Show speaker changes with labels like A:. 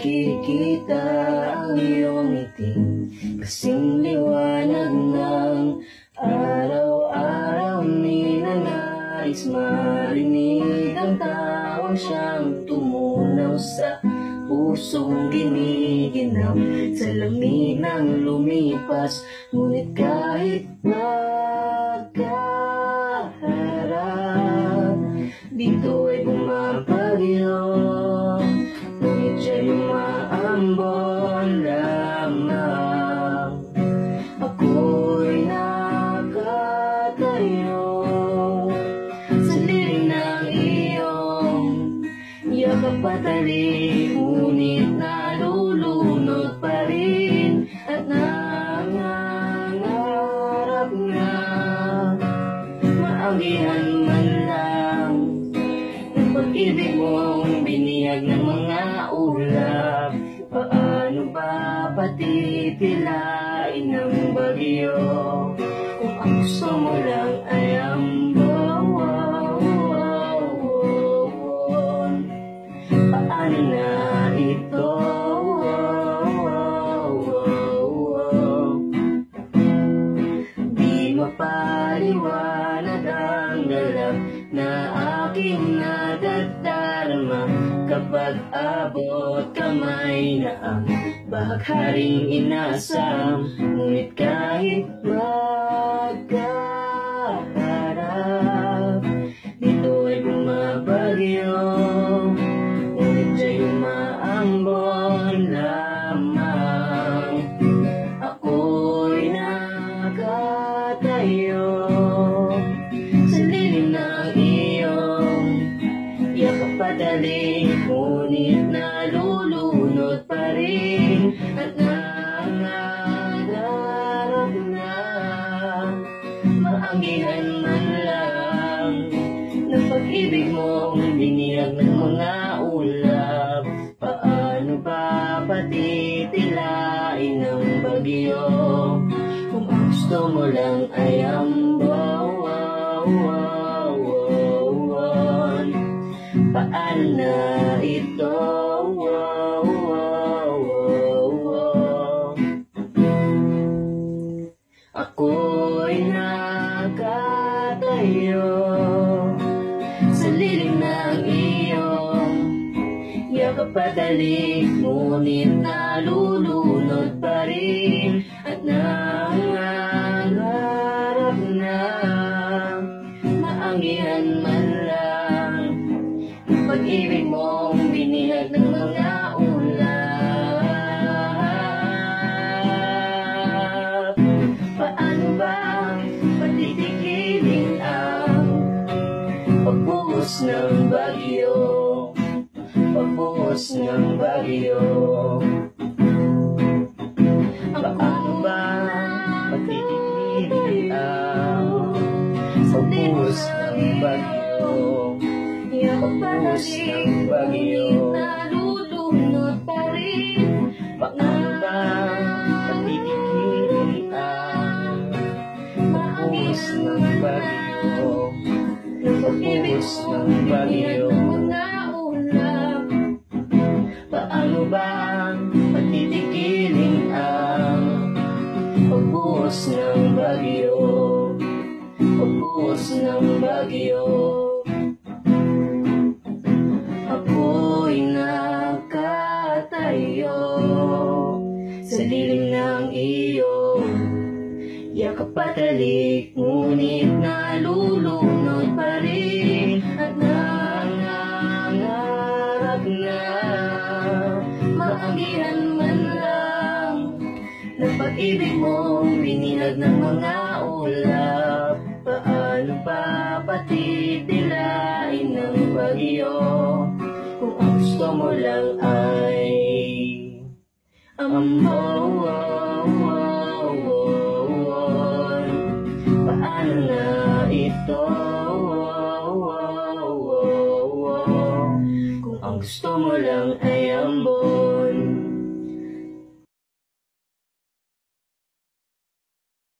A: makikita ang iyong ngiti, kasing liwanag ng araw-araw. Ninanais marinig ang tawag siyang tumunaw sa pusong giniginap, sa lamig ng lumipas. Ngunit kahit magkaharap, dito ay bumabagyo, ngunit siya'y umaambon lamang. Ako'y nakatayo sa lilim ng iyong yakap patali, ngunit nalulunod pa rin at nangangarap na maagihan man lang ng pag-ibig mong biniyag ng mga ulap. Paano ba patitilain ng bagyo kung ang gusto mo lang ay ang bawawon? Paano na ito? Di mapaliwanag ang galak na aking nadadarama kapag abot kamay na ang bagharing inasam. Ngunit kahit magkaharap, dito ay bumabagyo, ngunit siya'y umaambon lamang. Ako'y nakatayo sa lilim ng iyong yakap padali, ngunit nalulunod pa rin at nangangarap na maanggihan man lang ng pag-ibig mong biniyag ng mga ulap. Paano ba patitilain ng bagyo kung ang gusto mo lang ay ang bawawon? Paano na ito? Ako'y nakatayo sa lilim ng iyong yakap patalik, ngunit nalulunod pa rin at nangangarap na maanggihan man lang ng pag-ibig mong binihag ng mga ulap. Paano ba patitigilin ang pagbuhos ng bagyo, pagbuhos ng bagyo? Paano ba patitigilin ang pagbuhos ng bagyo, pagbuhos ng bagyo? Nalulunod pa rin. Paano ba patitigilin ang pagbuhos ng bagyo, pagbuhos ng bagyo? Paano ba patitigilin ang pagbuhos ng bagyo, pagbuhos ng bagyo? Ako'y nakatayo sa lilim ng iyong yakap patalik, ngunit nalulunod pa rin at nangangarap na maanggihan man lang ng pag-ibig mong binihag ng mga ulap. Paano ba patitilain ng bagyo kung ang gusto mo lang ay ang bawawon? Paano na ito? Kung ang gusto mo lang ay ambon.